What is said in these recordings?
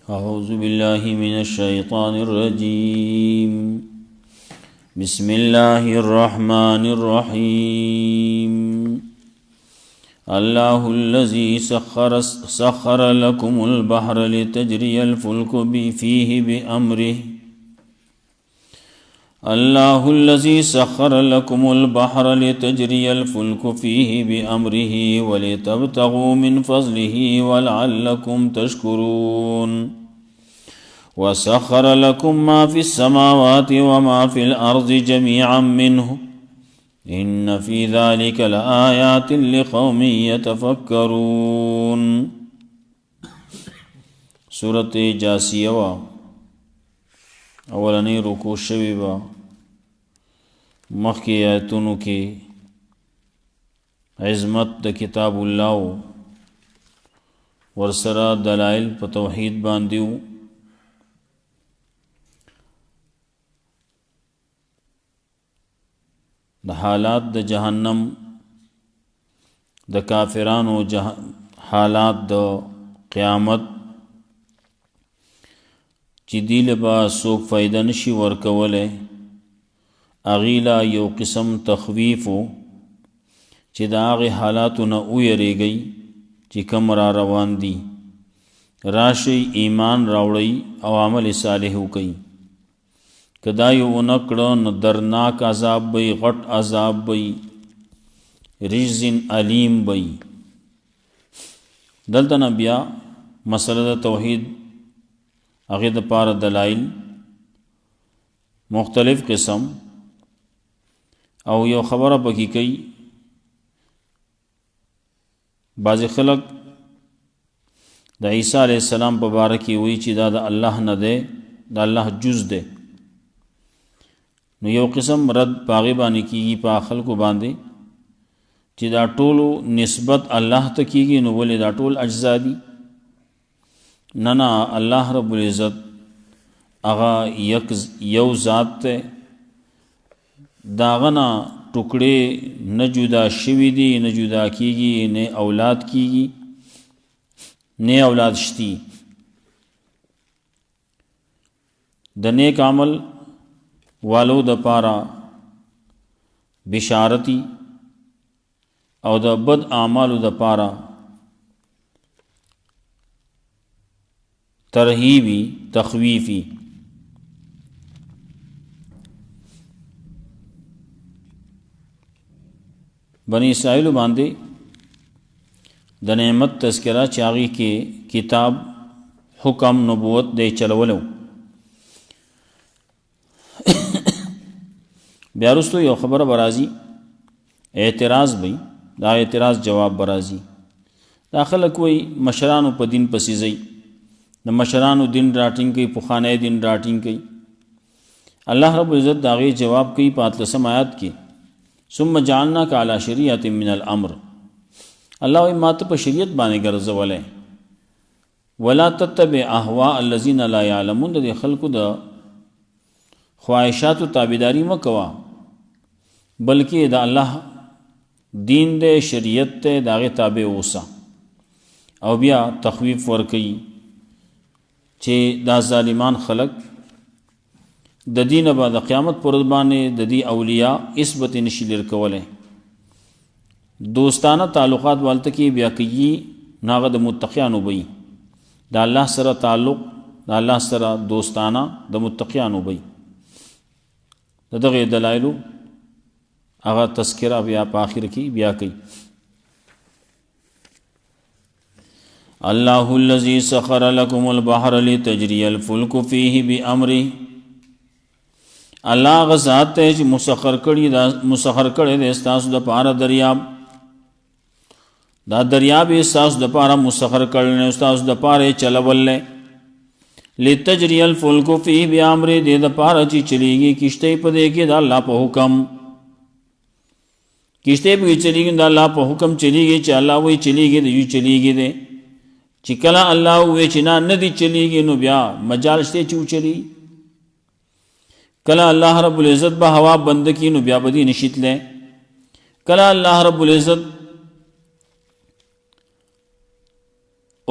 أعوذ بالله من الشيطان الرجيم بسم الله الرحمن الرحيم الله الذي سخر لكم البحر لتجري الفلك فيه بأمره الله الذي سخر لكم البحر لتجري الفلك فيه بأمره ولتبتغوا من فضله ولعلكم تشكرون وسخر لكم ما في السماوات وما في الأرض جميعا منه إن في ذلك لآيات لقوم يتفكرون سورة جاسية اولنی رکو شوی با مخی آیتونو کی عظمت د کتاب اللہ ورسرا دلائل پا توحید باندیو د حالات د جہنم د کافرانو حالات د قیامت چی دیل با سوک فائدہ نشی ورکولے اغیلا یو قسم تخویفو چی دا آغی حالاتو نا اویرے گئی چی کم را روان دی راشی ایمان راوڑی او عمل صالحو کئی کدایو انکڑن درناک عذاب بی غٹ عذاب بی رجزن علیم بی دلتنا بیا مسئلہ توحید اغید پار دلائل مختلف قسم او یو خبر پکی کئی بعض خلق دا عیسیٰ علیہ السلام پا بارکی ہوئی چی دا اللہ نہ دے دا اللہ جز دے نو یو قسم رد پاغیبانی کیگی پا خلقو باندے چی دا طولو نسبت اللہ تکیگی نو ولی دا طول اجزا دی ننا اللہ رب العزت اغا یو ذات تے داغنا ٹکڑے نہ جدا شوی دی نہ جدا کیگی نہ اولاد کیگی نہ اولاد شتی د نیک عمل والو د پارا بشارتی او د بد اعمالو د پارا ترہیبی تخویفی بنی اسرائیل باندے د نعمت تذکرہ چاغی کے کتاب حکم نبوت دے چلولو بیارستو یو خبر برازی اعتراض بی دا اعتراض جواب برازی داخل کوئی مشرانو پا دین پسیزی د مشرانو دین راټینګ کی پخانه دین راټینګ کی الله رب العزت داغه جواب کی پاتلسم آیات کی ثم جعلناک علی شریعت من الامر الله وی ماته په شریعت باندې ګرځولې ولا تتبع اهواء الذين لا يعلمون د خلقو د خواہشات و تابعداری مکوا بلکې د الله دین د شریعت ته داغه تابع اوسه او بیا تخویف ورکي چه دا ظالمان خلق د دین بعد قیامت پر باندې د دې اولیاء اسبت نشیلر کوله دوستانه تعلقات والته کی بیا کی ناغه د متقیانو بی دا الله سره تعلق دا الله سره دوستانه د متقیانو بی دغه دلایلو هغه تذکرہ بیا په اخر کی بیا کی اللہ الذی سخر لکم البحر لتجری الفلک فیہ بامرہ اللہ غزات تے چی مسخر کردی دے استاسو دا پارا دریاب دا دریاب استاسو دا پارا مسخر کردی استاسو دا پارا چلول لے لتجری الفلک فیہ بامرہ دے دا پارا چی چلیگی کشتے پا دے کے دا اللہ پا حکم کشتے پا چلیگی دا اللہ پا حکم چلیگی چی اللہ وی چلیگی دا یو چلیگی دے چی کلا اللہ ہوئے چنا ندی چلی گی نو بیا مجال شتے چو چلی کلا اللہ رب العزت با ہوا بند کی نو بیا بدی نشیت لے کلا اللہ رب العزت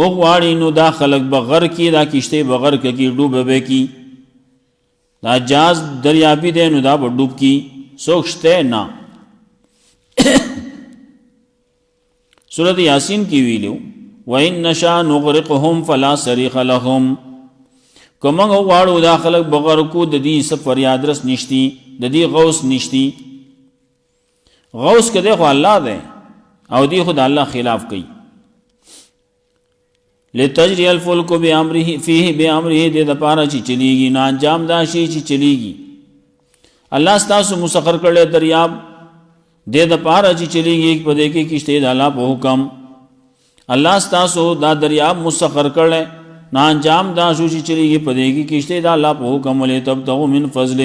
غواړي نو دا خلق بغر کی دا کشته بغر کی ډوب به کی دا جاز دریابی دی نو دا به ډوب کی څوک شته نه سورۃ یاسین کی ویلو وَإِن نَّشَاءْ نُغْرِقْهُمْ فَلَا صَرِيخَ لَهُمْ کومنګ غواړو دا خلق بغیر کو د دې سفر یادرس نشتی د دې غوث نشتی غوث کده خو الله دی او دی خود الله خلاف کوي لتجري الفلك بأمره فيه بأمره دې د پاره چې چلیږي نه انجام دا شي چې چلیږي الله ستاسو مسخر کړل دریاب دې د پاره چې چلیږي په دې کې کشته د الله په حکم الله ستاسو دا دریاب مسخر کړل نه انجام دا شو چې چلیږي په دې کې کشته د الله په حکم ولې تب تو من فضل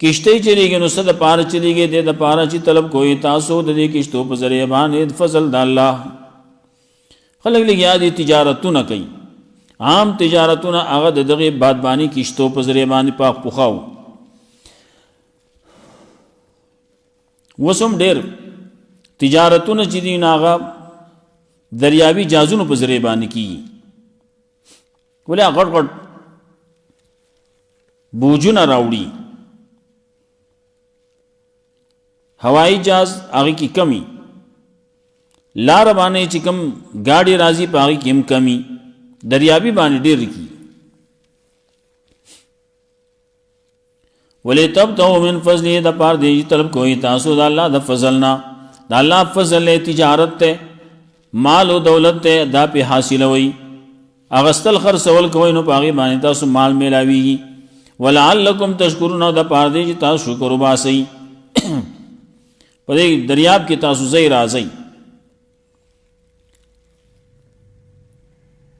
کشته چلیږي نو صد پاره چلیږي دې د پاره چې طلب کوئی تاسو د دې کشتو په ذریعہ باندې فضل د الله خلق لګیا دي تجارتونه کوي عام تجارتونه هغه دغه بادبانی کشتو په ذریعہ باندې پاک پوخاو وسم ډیر تجارتونه چې دي هغه دریابي جازونو په ذریعہ باندې کیږي ولې غټ غټ بوجونه راوړي هوایی جاز هغه کی کمی لار باندې چې کم گاڑی راځي په هغه کې کمی دریابي باندې ډیر کی ولې تب تو من فضل د پار دی طلب کوئی تاسو د الله د فضلنا د الله فضل تجارت ته مال او دولت ته دا په حاصل وي اغستل خرڅول کوي نو پاغي باندې تاسو مال میلاويږي ولعلکم تشکرون د پاره دې تاسو شکر وباسئ په دې دریاب کې تاسو زئی راځي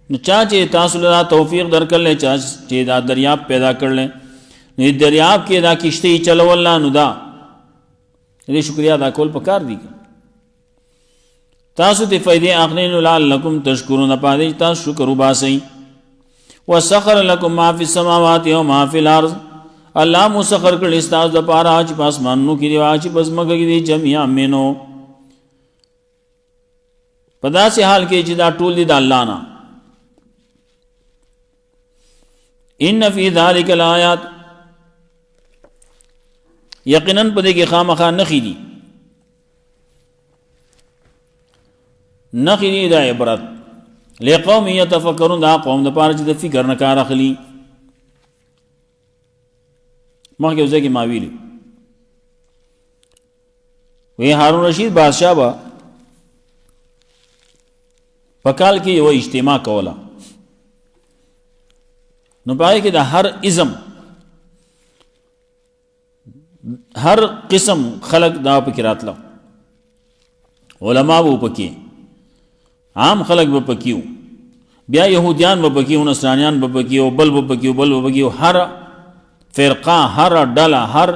نو چا چې تاسو له توفیق درکړل چا چې دا دریاب پیدا کړل نو دریاب کې دا کشته چلول نو دا دې شکریا ادا کول پکار دي تاسو ته فائدې اخلین لعلکم تشکرون پاره تاسو شکر وباسئ وسخر لكم ما في السماوات وما في الارض الله مسخر کړل استاد د پاره چې پاسمانو کې دی چې پسمګه کې دی جميعا منو پدا سي حال کې چې دا ټول دي د الله نه ان فی ذلک الآیات یقینا پدې کې خامخا نخې دي نخې دي د عبرت لقوم يتفکرون دا قوم د پاره چې د فکر نه کار اخلي مخکې وځي کې ما ویلي وی هارون رشید بادشاہ با پکال کې یو اجتماع کوله نو پای کې د هر ازم هر قسم خلق دا پکې راتلو علما وو پکې عام خلق به پکېو بیا يهوديان به پکېو نصرانيان به پکېو بل به پکېو هر فرقه هر ډله هر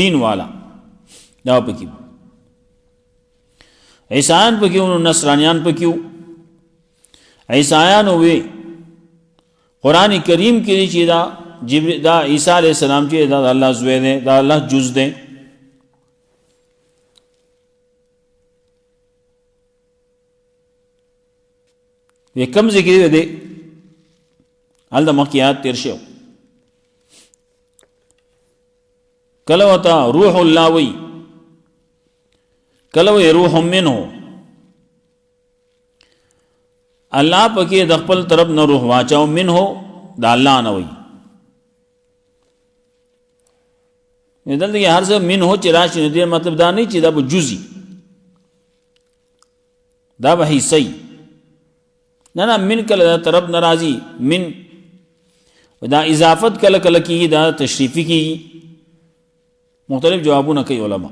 دین والا دا پکېو عیسایان پکېو نصرانيان پکېو عیسایان وې قرآن کریم کې چې دا عیسی علیہ السلام چې دا الله زوی دی دا الله جز دی وی کم ذکر دی حال دا مخیات تیر شو کلوتا روح اللہ وی کلوی روح منو اللہ پکی د خپل طرف نه روح واچاو منه دا الله نه وي دلته هر څه منه چې راشي نو دې مطلب دا نه چې دا به جزئی دا به حصي نه من کله طرف ناراضي من دا اضافت کله کله کی دا تشریفی کی مختلف جوابونه کوي علما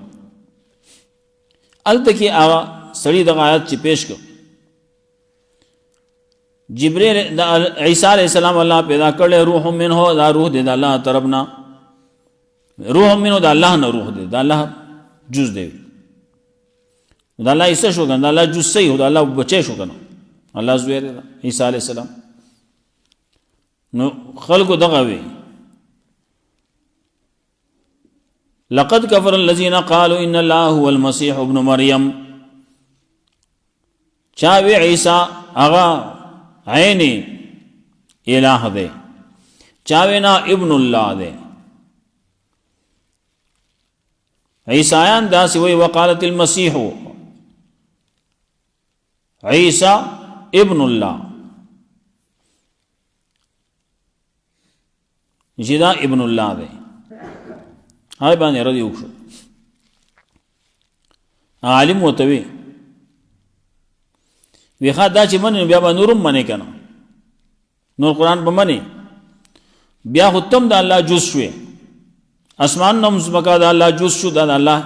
التکی آغا سړی د آیات چې پیش کړ جبريل عیسی علیہ السلام الله پیدا کړل روح منه دا روح دې د الله طرفنا روح منه د الله نه روح دې د الله جز دې د الله عیسی شو ګنده الله جز صحیح د الله بچي شو کنه الله زوی دې عیسی علیہ السلام نو خلق دغه وی لقد كفر الذين قالوا ان الله هو المسيح ابن مريم چاوی عیسی اغا عین الہ دے، چاوینا ابن اللہ دے. عیسایان دا سی وی وقالت المسیح عیسیٰ ابن اللہ، جدا ابن اللہ دے. ہائی باندې ردی وکړو. عالم وتوی ویخا دا چې منی بیا به نورم منی کنه، نور قرآن به منی بیا خو تم دا اللہ جز شوی، اسمان نم زمکا دا اللہ جز شو، دا اللہ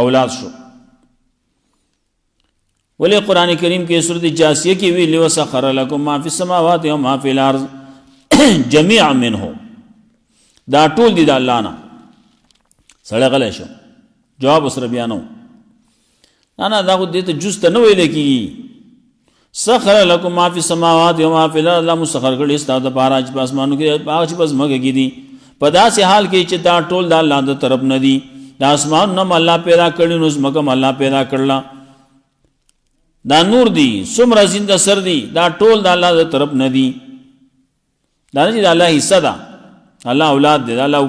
اولاد شو. ولی قرآن کریم کی سورۃ جاسیہ کی وی وسخر لکم ما فی السماوات و ما فی الارض جميعا منه، دا ټول دی دا اللہ نا. سړی غلی شو، جواب سره بیانو. نه دا خو دې ته جز ته نه ویل کېږي. سخر لکم ما فی السماوات و ما فی الارض، الله مسخر کړي ستا دپاره چې په اسمانو کې هغه چې په ځمکه کې دي. په داسې حال کې چې دا ټول د الله د طرف نه دي. دا اسمان نه الله پیدا کړي، نو ځمکه هم الله پیدا کړله. دا نور دی، څومره زنده سر دی، دا ټول د الله د طرف نه دي. دا نه چې د الله حصہ ده، الله اولاد دی، دا الله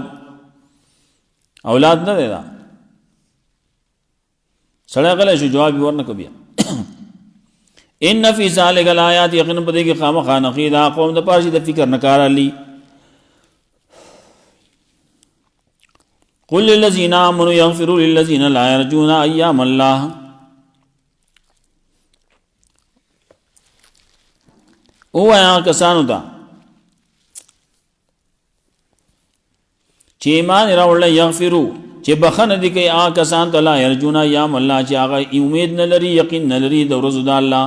اولاد نه دی. دا سړی غلی شو، جواب یې ورنه کړ بیا. ان فی ذلک الآیات، یقینا په دې کې خامخا نښې دا قوم دپاره چې د فکر نه کار اخلي. قل للذین آمنوا یغفروا للذین لا یرجون ایام الله. ووایه کسانو ته چې ایمان راوړل، یغفروا چې بخنه دي کوي هغه کسان ته لا یرجون ایام الله چې هغه امید نه لري، یقین نه لري د ورځو د الله.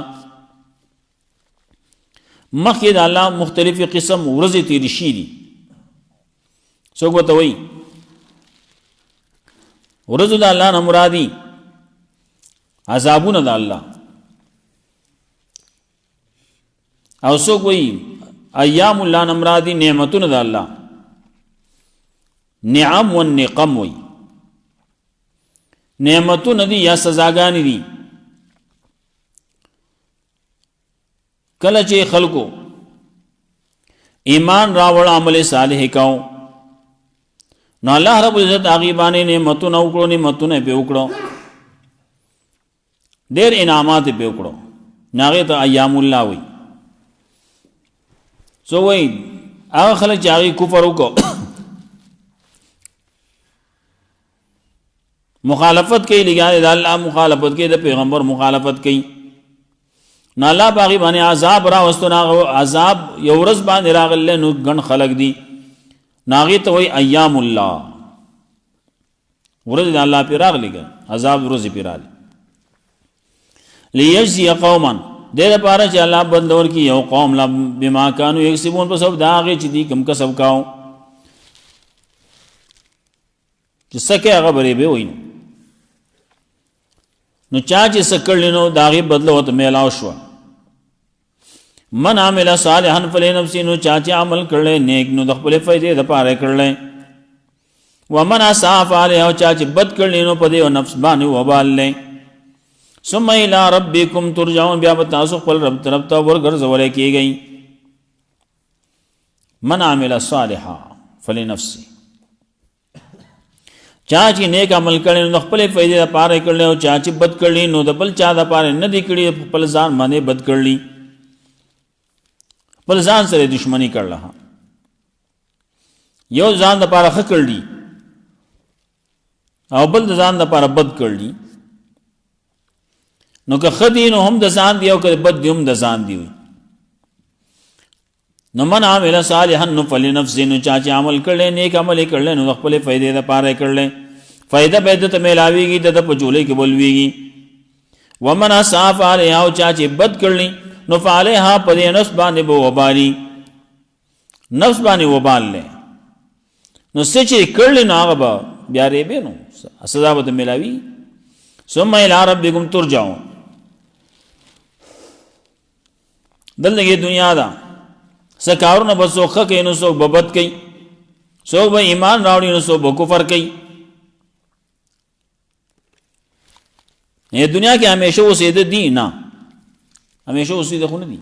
مخکې د الله مختلفې قسم ورځې تېرې شي دي. څوک ورته وایي ورځو د الله نه مرادي عذابونه د الله، او څوک وایي ایام الله نه مرادي نعمتونه د الله، نعم و نقم وی. نعمتونه دي یا سزاګانې دي. کله چې خلکو ایمان راوړ، عمل صالح کاو، نو الله رب العزت هغې باندې نعمتونه وکړو، نعمتونه یې پې وکړو، ډېر انعامات یې پې وکړو، نو هغې ته ایام الله وی. څو وایي هغه خلک چې هغې کفر وکړو، مخالفت کوي، لګیا د الله مخالفت کوي، د پیغمبر مخالفت کوي، نو الله باغی باندې عذاب راوستو. نو عذاب یو ورځ باندې راغلی، نو ګڼ خلق دي، نو هغې ته وایي ایام الله، ورځ د الله پې راغلی، عذاب ورځې پې راغلی. لیجزي قوما، دې دپاره چې الله بدله ورکړي یو قوم لا بما کانوا یکسبون، په سبب د هغې چې دوی کوم کسب کاو، چې څه کوي هغه به یې به وایي. نو چا چې څه کړلي نو د هغې بدله ورته میلاو شوه. من عمل صالحا فلنفسه، نو چا چې عمل کړلی نیک نو د خپلې فایدې دپاره یې کړلی. ومن اساء فعلیها، او چا چې بد کړلی نو په دې نفس باندې وبال دی. ثم الی ربکم ترجعون، بیا به تاسو خپل رب طرف ته ورګرځولی کېږئ. من عمل صالحا فلنفسه، چا چې نیک عمل کړي نو د خپلې فایدې دپاره یې کړلی، او چا چې بد کړي نو د بل چا دپاره نه دي کړي، خپل ځان باندې بد کړي، خپل ځان سره دشمني کړله. یو ځان دپاره ښه کړي او بل د ځان دپاره بد کړي. نو که ښه دي نو هم د ځان دي، او که بد دي هم د ځان دي. نو من عمل صالحا نو فلنفسه، نو چا چې عمل کړلی نیک عمل یې کړلی نو د خپلې فایدې دپاره یې کړلی، فایده به یې ده ته میلاویږي، د ده په جولۍ کې به لویږي. ومن اساء فعلیها، او چا چې بد کړلی نو فعلیها، په دې نفس باندې به وبالي، نفس باندې وبال لی. نو څه چې کړلی نو هغه به بیا ریبې، نو سزا به ته میلاوي. ثم الی ربکم ترجعون، دلته کې دنیا ده، څه کارونه به څوک ښه کوي نو څوک به بد کوي، څوک به ایمان راوړي نو څوک به کفر کوي. دنیا کې همیشه اوسېده دي نه، همیشه اوسې د خو نه دي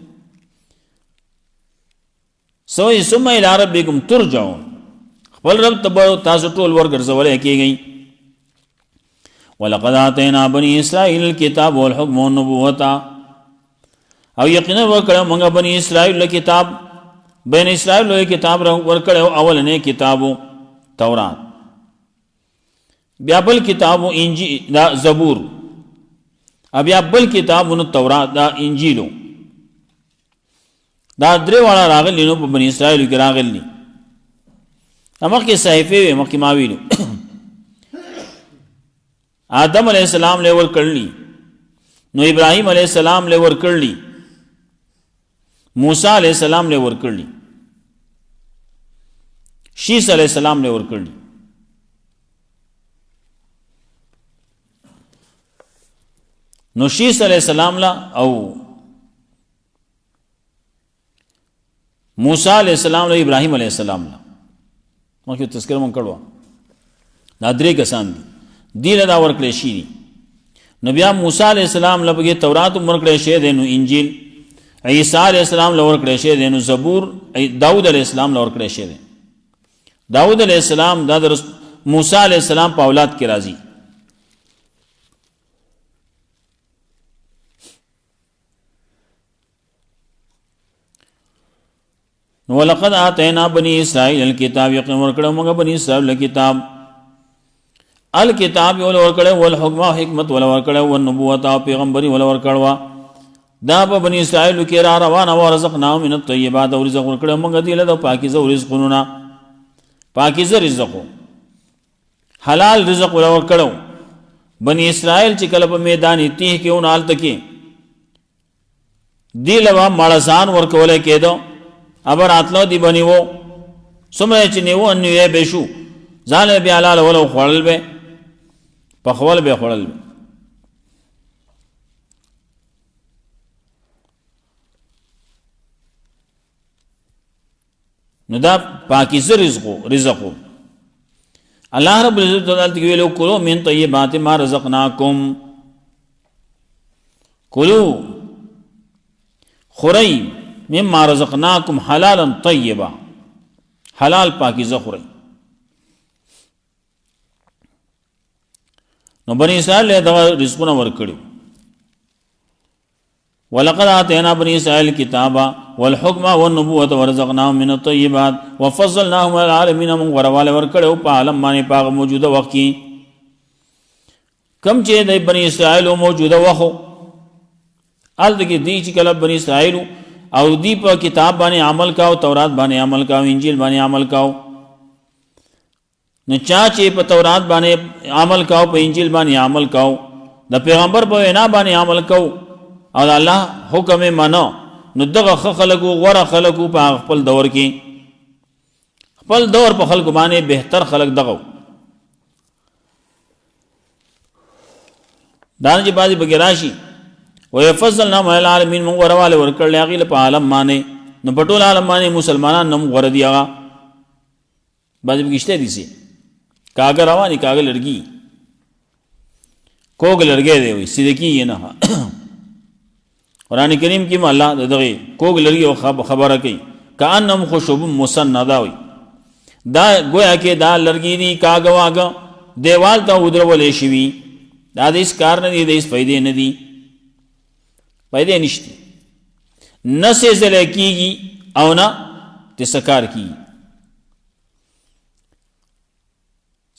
سوی ثم الی ربکم ترجعون خپل رب ته تاسو ټول ورګرځولی کېږئ ولقد آتینا بنی اسرائیل الکتاب والحکم والنبوة او یقینا ورکړو موږ بنی اسرائیل کتاب بنی اسرائیل کتاب ورکړو اولنې کتابو تورات بیا بل کتابو انجیل دا زبور بیا بل کتابونو تورات دا انجیلو دا درې واړه راغلي نو په بنی اسرائیل کې راغلي مخکې صحیفې وې مخکې ما ویلو آدم علیہ السلام لے ورکړلی نو ابراہیم علیہ السلام لے ورکړلی موسی علیہ السلام لے ورکړلی شیس علیہ السلام لے ورکړلی نو شیس علیہ السلام لا او موسی علیہ السلام لا ابراہیم علیہ السلام لا مخکې تذکرہ مونږ کړو دا درې کسان دي دیل دا ورکړی شي دي نو بیا موسی علیہ السلام لپاره تورات ورکړی شی دی نو انجیل عیسی علیہ السلام لپاره ورکړی شی دی نو زبور داؤد علیہ السلام لپاره ورکړی شی دی داؤد علیہ السلام دا موسی علیہ السلام په اولاد کې راځي ولقد آتینا بنی اسرائیل الکتاب یقینا ورکړو موږ بنی اسرائیل کتاب الکتاب ول ورکړو والحکم حکمت ول ورکړو والنبوت او پیغمبري ول ورکړو دا په بنی اسرائیل کې را روان او رزقنا من الطيبات او رزق ورکړو موږ دی له پاکیزه رزقونه پاکیزه رزق حلال رزق ول ورکړو بنی اسرائیل چې کله په میدان تیه کې اونال تکي دی له مالسان ورکول کېدو ابر اتلو دی بنیو سمره چې نیو ان یې بشو ځان بیا حلال ولو خړل به په خول به خړل نو دا پاکیزه رزق الله رب العزت تعالی ویلو کلو من طیبات ما رزقناکم کلو خری مما رزقناکم حلالا طیبا حلال پاکیزه خورئ نو بنی اسرائیل له دغه رزقونه ورکړي ولقد آتینا بنی اسرائیل کتابا والحکم والنبوة ورزقناهم من الطیبات وفضلناهم على العالمین من غرواله ورکړو په عالم باندې په موجوده وخت کې کم چې د بنی اسرائیل موجوده وخت ال دغه دی چې کله بنی اسرائیل او دی په کتاب باندې عمل کاو تورات باندې عمل کاو انجیل باندې عمل کاو نو چا چې په تورات باندې عمل کاو په انجیل باندې عمل کاو د پیغمبر په وینا باندې عمل کاو او الله حکم منو نو دغه خلقو غره خلقو په خپل دور کې خپل دور په خلق باندې بهتر خلق دغه دانه چې بازي بګراشي ويفضلنا على العالمين من ورواله ورکړل هغه په عالم باندې نو پټول عالم باندې مسلمانان نم غره دی هغه باندې بګشته دي سي کاغه رواني کاغه لړګي کوګ لړګي دی وي سیدکی نه قران کریم کې الله دغه کوګ لړګي او خبره کوي کانم خشب مسندا وي دا گویا کې دا لړګي دي کاغه واغه دیوال ته ودرولې شي دا د اس کار نه دي د اس فائدې نه دي پیدا نشتی نہ سیزلے کیگی او نہ تسکار کی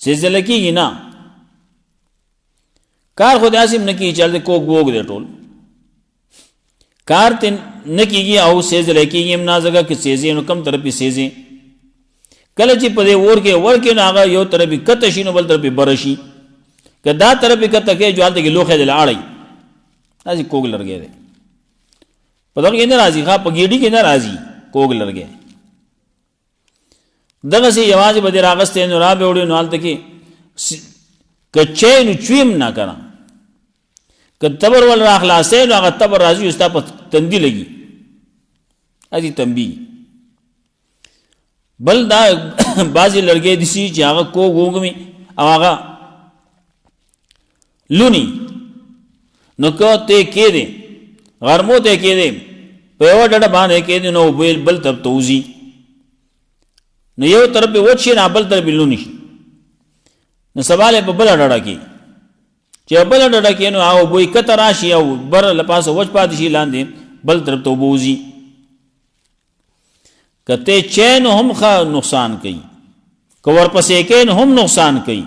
سیزلے کیگی نا کار خود آسیم نکی چلتے کوک بوگ دے ٹول کار تین نکیگی او سیزلے کیگی امنا زگا کہ سیزی انو کم طرفی سیزی کلچی پدے ورکے ناغا یو طرفی کتشی نو بل طرفی برشی کہ دا طرفی کتکے جو آلتے کہ لوخے دل آڑی ایسی کوگ لرگے دے پدغه کې ناراضي ښا پګېډي کې ناراضي کوګ لرګي دغه سي یواز به راغسته نو را به وړي نو حالت کې کچې نو چویم نه کړه کتبر ول را خلاصې نو هغه تبر راځي استا په تندي لګي اځي تنبي بل دا بازي لرګي دي چې هغه کوګ وګمي او هغه لونی نو کو ته کې دي غرمو ته کېدې په یو ډډه باندې کېدې نو بل طرف ته وځي نو یو طرف به وچ شي نه بل طرف لونی شي نو سواله په بل ډډه کې چې بل ډډه کې نو او بوې کته راشي او بر لپاسه وچ پاتې شي لاندې بل طرف ته وځي کته چین هم نقصان کوي کور پسې کې هم نقصان کوي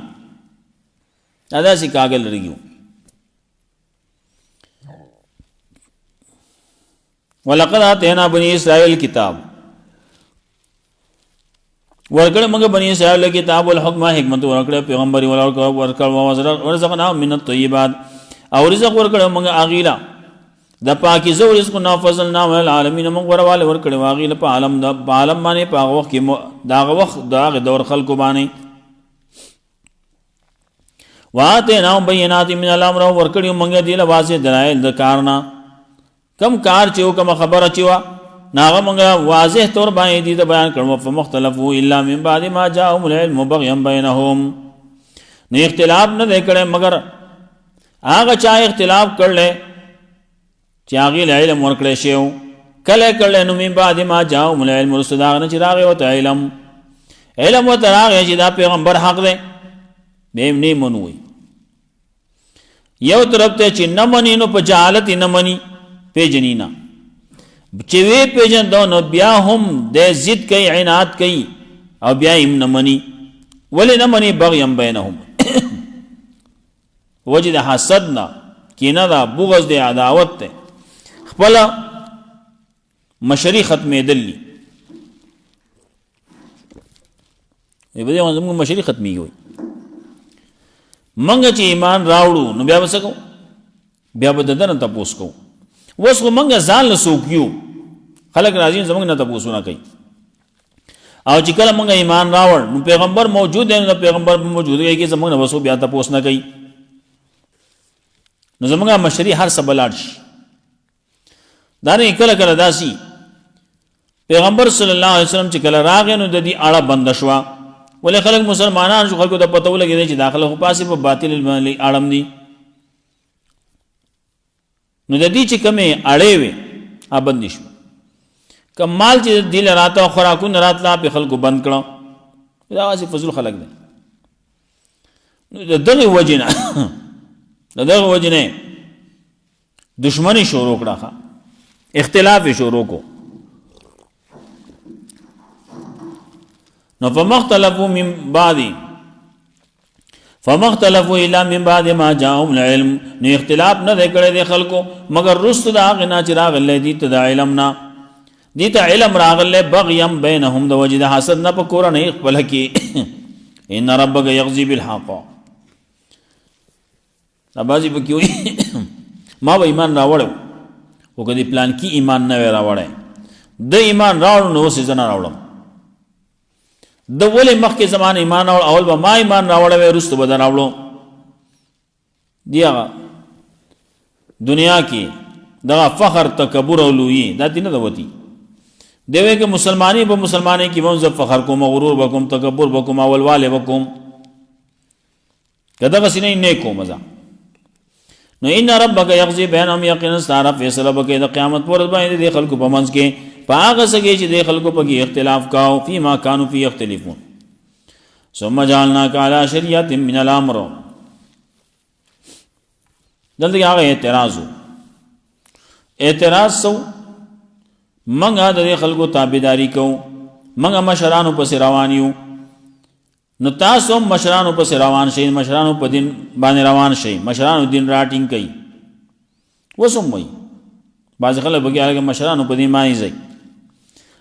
دا سي کاغل لريو ولقد اتينا بني اسرائيل كتاب ورکړه موږ بني اسرائيل کتاب الحکم حکمت ورکړه پیغمبري ورکړه ورزقنا من الطيبات او رزق ورکړه موږ اغیلا د پاکیزه رزق نه فضلنا علی العالمین موږ ورواله ورکړه واغیلا په عالم د عالم باندې په وخت کې داغه وخت داغه دور خلکو باندې واتینا بینات من الامر ورکړه موږ دی له واضح دلایل د کارنا کم کار چو کم خبر چوا ناغه موږ واضح طور باندې دي بیان کړو په مختلفو الا من بعد ما جاءهم العلم بغيا بينهم نه اختلاف نه کړي مگر هغه چا اختلاف کړل چې هغه علم ورکړي شیو کله کړل نو من بعد ما جاءهم العلم رسداغه چې راغی وته علم وته راغی چې دا پیغمبر حق دی دیم نه منوي یو طرف ته چې نه مني نو په جهالت نه مني پیجنینا چې وی پیجن دو نو بیا هم د ضد کوي عناد کوي او بیا هم نه مني ولې نه مني بغیم بینهم وجد حسدنا کینه دا بغض دی عداوت ته خپل مشری ختمې دلی ای بده موږ مشری ختمي وي منګه چې ایمان راوړو نو بیا وسکو بیا به ددن تاسو کو وس کو منګه ځان له سوکیو خلک راځي زمونږ نه تاسو نه کوي او چې کله منګه ایمان راوړ نو پیغمبر موجود دی نو پیغمبر موجود دی کې زمونږ نه وسو بیا تاسو نه کوي نو زمونږه مشری هر سبلاړ شي دا نه کله کله داسي پیغمبر صلی الله علیه وسلم چې کله راغی نو د دې اړه بند شو ولې خلک مسلمانان شو خلکو ته پته ولګی چې داخله خو پاسې په باطل اړم دي نو د دې چې کومه اړې وي ابند شو کمال چې دل راته خوراکونه راتلا په خلکو بند کړو دا واسي فضل خلک دي نو دغه وجنه دغه وجنه دشمنی شروع کړه اختلاف شروع کو نو فمختلفوا من بعد فمختلفوا الا من بعد ما جاءهم العلم نو اختلاف نه کړي دي خلکو مگر رست دا غنا چراغ الله دي ته علمنا دي ته علم راغله بغيم بينهم د وجد حسد نه پکور نه خپل کی ان ربك يغزي بالحق ابازي بکوي ما به ایمان راوړو او کدي پلان کی ایمان نه راوړای د ایمان راوړو نو څه نه راوړم د ولې مخکې زمانه ایمان اول به ما ایمان راوړې ورسته به راوړو دیغه دنیا کې دا فخر تکبر او لوی دا دینه دوتی دیوې کې مسلمانی به مسلمانې کې مونږ فخر کوم غرور وکم تکبر وکم اولواله وکم کدا غسینې نه کوم مزه نو ان ربک یغزی بینهم یقینا سارا فیصله وکړي د قیامت پر ورځ باندې د خلکو په منځ کې پاغه سګي چې د خلکو په کې اختلاف کاو فيما كانوا فيه يختلفون ثم جعلناك على شريعه من الامر دلته هغه اعتراض سو منګه د خلکو تابعداري کو منګه مشرانو په روانیو نو تاسو مشرانو په روان شي مشرانو په دین باندې روان شي مشرانو دین راټینګ کوي وسوم وي بعض خلک بګیاله مشرانو په دین باندې ځي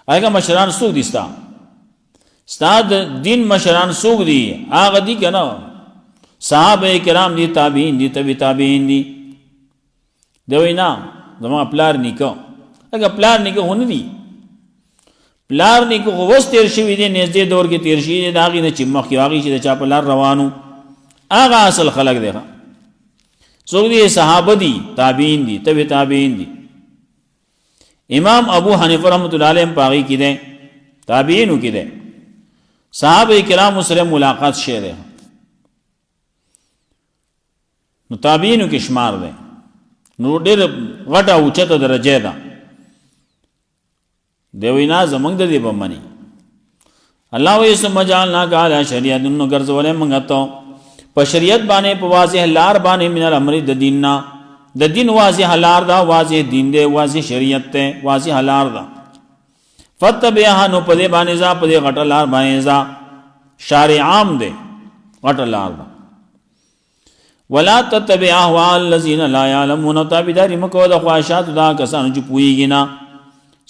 هغه مشران څوک دي استاد دین مشران څوک دي هغه دي کنه صحابه کرام دي تابعین دي تابعین دي دوینا زما پلار نیکو هغه پلار نیکو هونه دي پلار نیکو وس تیر شوی دي نږدې دور کې تیر شي دا غي نه چې مخ کې واغی چې چا پلار روانو هغه اصل خلق دی څوک دي صحابه دي تابعین دي تابعین دي امام ابو حنیفه رحمۃ اللہ علیہ پاغي کې ده تابعینو کې ده صحابه کرام سره ملاقات شه ده نو تابعینو کې شمار ده نو ډېر غټه اوچته درجه ده دی وینا زمونږ د دې به مني الله وایي ثم جعلناک علی شریعت نو ګرځولې موږ ته په شریعت باندې په واضح لار باندې من الامر د دیننا د دین واضح لار دا واضح دین دی واضح شریعت ته واضح لار دا فتبعها نو په دې باندې ځا په دې غټه لار باندې ځا شارع عام دی غټه لار دا ولا تتبع اهواء الذين لا يعلمون تابعداري مکو د خواهشات دا کسانو چې پويږي نه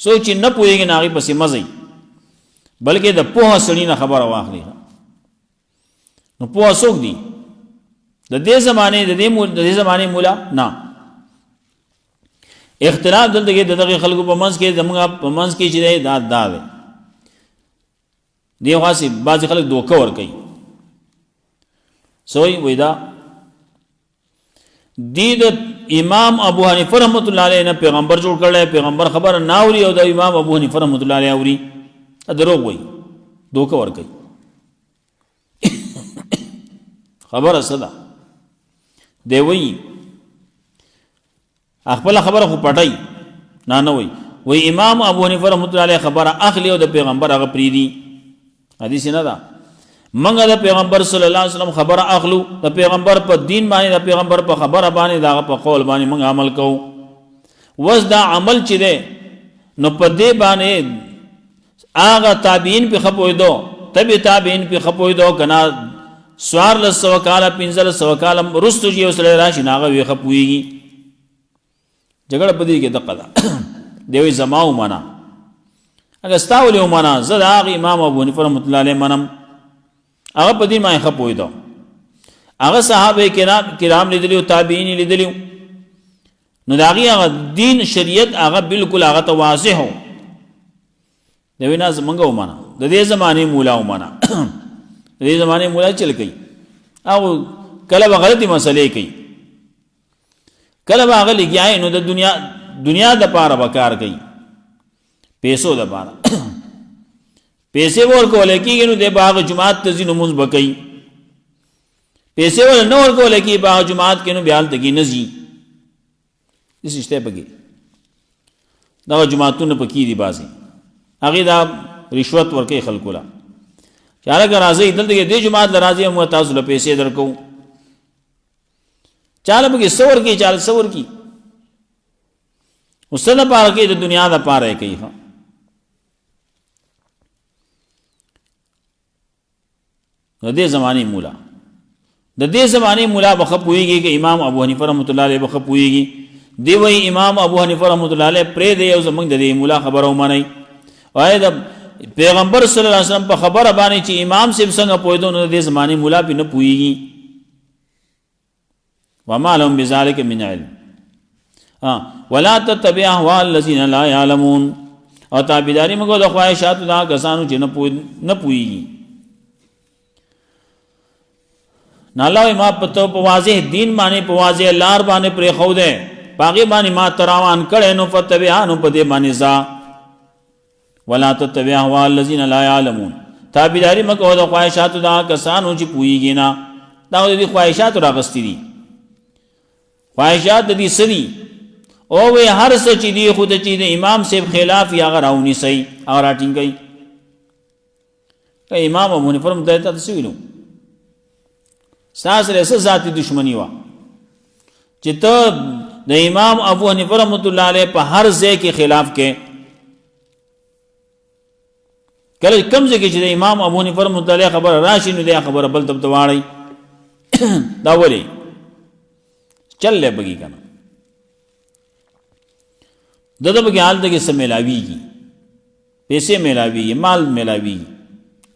سوچ نه پويږي نه هغه پسې مزي بلکې د پوهه سړی نه خبره واخلي نو پوهه څوک دی د دې زمانه مولا نه اختلاف دلته کې دغه خلکو په منځ کې زموږ په منځ کې چې دا دی دی واسي بعض خلک دوکه ور کوي سوې وېدا د امام ابو حنیفه رحمۃ اللہ علیہ نے پیغمبر جوړ کړل پیغمبر خبر ناوري او د امام ابو حنیفه رحمۃ اللہ علیہ اوري دروغ وای دوکه ور کوي خبر صدا دی وای خپل خبره خو پټای نه وای امام ابو حنیفه رحمۃ اللہ علیہ خبره اخلي او د پیغمبر هغه پریدي حدیث نه دا منګه د پیغمبر صلی الله علیه وسلم خبره اخلو د پیغمبر په دین باندې د پیغمبر په خبره باندې دا په قول باندې موږ عمل کوو وز دا عمل چې ده نو په دې باندې هغه تابعین په خپویدو تابعین په خپویدو کنا سوار له سو کاله پنځل سو کاله رستو جی وسله راشي ناغه وي خپويږي جګړه په دې کې دقه ده دوی زماو معنا اګه استاولې معنا زړه هغه امام ابو حنیفه رحمۃ اللہ علیہ منم هغه په دې ما خپوي دو هغه صحابه کرام لیدلو تابعین لیدلو نو داغي هغه دین شریعت هغه بالکل هغه ته واضح هو دوی نه زمنګو معنا د دې زمانه مولا معنا د دې زمانه مولا چل کوي او کله غلطی مسلې کوي کله هغه لګیای نو د دنیا د پاره وکړ کوي پیسو د پاره پیسې ورکول کېږي نو د باغ جماعت ته ځینو مونږ بکې پیسې ور نه ورکول کېږي باغ جماعت کې نو بیان ته کې نزي اس شته بګي دا جماعتونه پکې دي بازي هغه دا رشوت ورکې خلکو لا چاله راځي دلته کې د جماعت لراځي مو تاسو له پیسې درکو چاله بګي سور کې چاله سور کې وسله پاره کې د دنیا د پاره کوي د دې زمانه مولا بخپويږي چې امام ابو حنیفه رحمۃ اللہ علیہ بخپويږي دی وی امام ابو حنیفه رحمۃ اللہ علیہ پرې دی او زمنګ د دې مولا خبرو مانی وای د پیغمبر صلی الله علیه وسلم په خبره باندې چې امام صاحب څنګه پویدو نو د دې زمانه مولا به نه پويږي وما لهم بذلك من علم ولا تتبع اهواء الذين لا يعلمون او تابعداري موږ د خواهشات دا کسانو چې نه پويږي نالله ما پتو په واضح دین باندې په واضح لار باندې پرې خو ده باغی باندې ما تراوان کړي نو فتبعانو په دې باندې ځا ولا تتبع اهواء الذين لا يعلمون تابعداري مکو د خواهشات دا کسانو چې پويږي نه دا د خواهشات راغستې دي خواهشات دي سړي او وی هر څه چې دی خود چې د امام صاحب خلاف یا غراونی سي او راټینګي امام ابو حنیفه رحمۃ اللہ تسویلو ساس له ذاتی دشمنی وا چې ته د امام ابو حنیفه رحمۃ اللہ علیہ په هر ځای کې خلاف کې کله کم ځای کې چې د امام ابو حنیفه رحمۃ اللہ علیہ خبر راشي نو د خبر بل تب تواړي دا ولي چل له بګی کنه دغه بګی حال دغه سملاویږي پیسې ملاویږي مال ملاویږي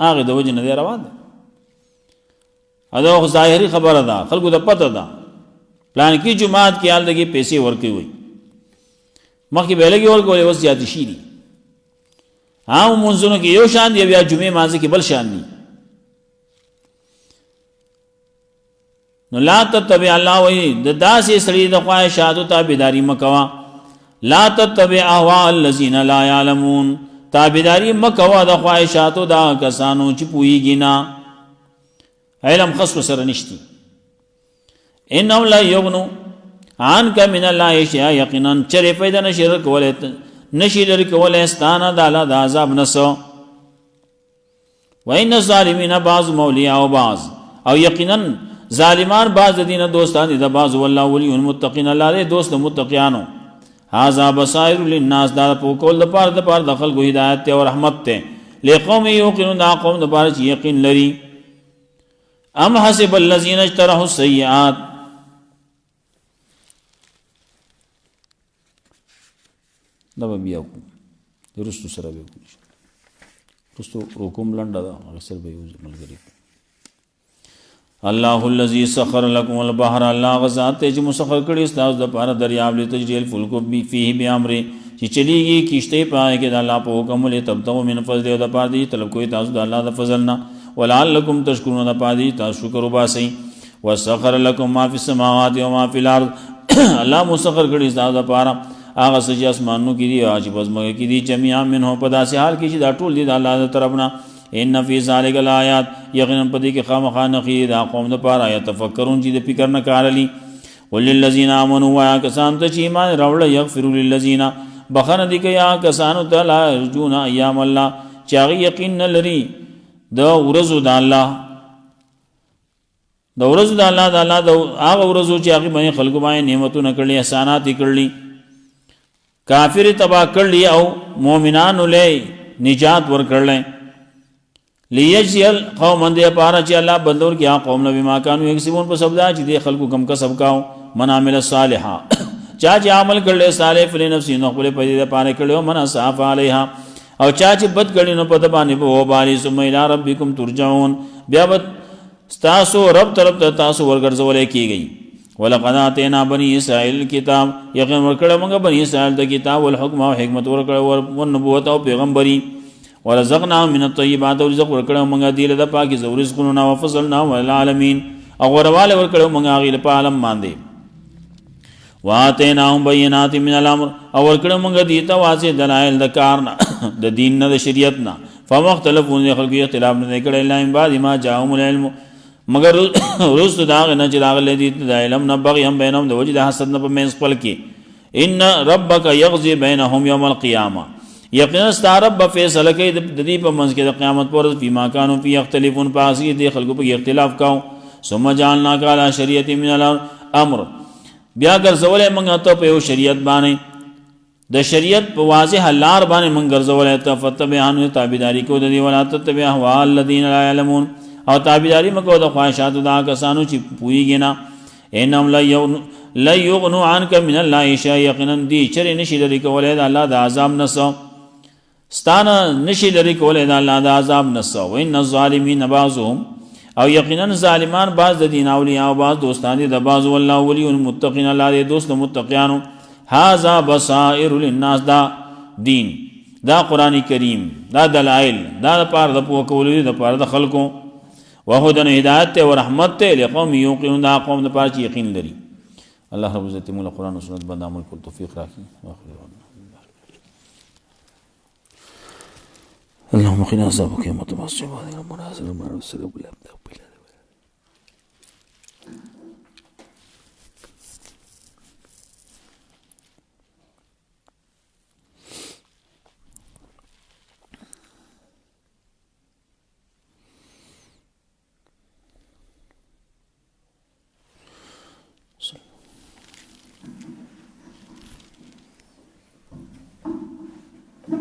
هغه د وجه نه دی روان ادا ظاهری خبره ده خلکو ته پته ده پلان کی جماعت کې حال دغه پیسې ورکوي وي مخکې به لګي ورکول اوس زیات شي دي هم منځونو کې یو شان دی بیا جمعه مازه کې بل شان دي نو لا تتبع الله وی د داسې سړي د خواهشاتو تابعداري مکوا لا تتبع اهواء الذين لا يعلمون تابعداري مکوا د خواهشاتو دا کسانو چې پويږي نه علم خاص سره نشتی انهم لا یغنو عنک من الله شیئا یقینا چرې پیدا نشي لري کولای ستانه د الله د عذاب نسو. وان الظالمین بعض اولیاء بعض او یقینا ظالمان بعض د دین دوستان دي د بعض والله ولی المتقین الله دې دوست متقیانو. هذا بصائر للناس دا په کول د پاره د خلکو هدایت ته او رحمت ته لقوم یوقنون دا قوم د پاره چې یقین لري. ام حسب الذين اجترحوا السيئات دا به بیا کو رستو سره به کو رستو روکوم لنډه دا اکثر به یو ملګری. الله الذي سخر لكم البحر الله غزات چې مسخر کړی تاسو د پاره دریاب لته تجریل فلک فيه بامر چې چلیږي کیشته پای کې د الله په حکم له تبتو من فضل او د پاره دی طلب کوي تاسو د الله د فضل نه ولعلکم تشکرون د پاره دی تاسو شکر وباسئ. وسخر لكم ما في السماوات وما في الارض الله مسخر کړی تاسو د پاره هغه سجی اسمانو کې دي او چې پزماګه کې دي جميعا منه په داسې حال کې چې دا ټول دي د الله تر طرفنا. ان فی ذلک الآیات یقینا پدې کې خامخا نخي دا قوم د پاره یتفکرون چې د فکر نه کارلی. وللذین آمنوا ویا کسان ته چې ایمان راوړل یغفروا للذین بخنه دي کیا کسانو ته لا رجون ایام الله چې هغه یقین نه لري د ورځو د الله د ورځو د الله د هغه ورځو چې هغه باندې خلکو باندې نعمتونه کړلي احسانات کړلي کافر تبا کړلي او مؤمنانو له نجات ورکړل. لیجزل قوم دې پاره چې الله بندور کیا قوم نبی ما کانوا یکسبون په سبدا چې دې خلکو کم کسب کاو من عمل صالحا چا چې عمل کړل صالح فلنفسه نو خپل په دې پاره کړو من صاف علیها او چا چې بد کړي نو په باندې په وبالي ثم الى ربکم ترجعون بیا تاسو رب طرف ته تاسو ورګرځولې کیږي. ولقد اتینا بنی اسرائیل کتاب یقین ورکړه موږ بنی اسرائیل د کتاب او حکم او حکمت ورکړه او نبوت او پیغمبري ورزقنا من الطيبات ورزق ورکړه موږ دی له پاکي رزقونو او فضلنا والعالمین او ورواله ورکړه موږ غیله په عالم باندې. واتیناهم بینات من الامر او ورکړه موږ دی ته واضح دلایل د کارنا د دین نه د شریعت نه. فمختلفون خلق اختلاف نه کړي الا من بعد ما جاءهم العلم مگر رسل داغ نه چې راغله دي د علم نه بغیم بینهم د وجد حسد نه په منځ خپل کې. ان ربک یغزی بینهم یوم القیامه یقینا ستارب فیصله کوي د دې په منځ کې د قیامت پر ورځ فيما كانوا فيه يختلفون پاسي دي خلکو په اختلاف کاو. ثم جعلنا على شریعت من الامر بیا ګرځولې موږ ته په یو شریعت باندې د شریعت په واضح لار باندې موږ ګرځولې ته فتبعانو تابعداري کو د دې ولا تتبع اهوا الذين لا يعلمون او تابعداري مکو د خواهشات دا کسانو چې پويږي نه. انهم لا يغنوا عنك من الله شيئا یقینا دي چر نشي لري کولای د الله د عذاب نسو ستانه نشي لري کولای د الله د عذاب نسو. وان الظالمین بعضهم او یقینا ظالمان بعض د دین اولیاء او بعض دوستان دي د بعض والله ولی المتقین الله دې دوست متقیانو. هذا بصائر للناس دا دین دا قران کریم دا دلائل دا پار د پوه کولو د پار د خلکو وهدن هدایت او رحمت ته لقوم یوقنون دا قوم د پاره یقین لري. الله رب عزت مولا قران او سنت باندې عمل کول توفیق راکړي. اللهم قنا عذابك يوم تبعث جبال المنازل المنازل بالله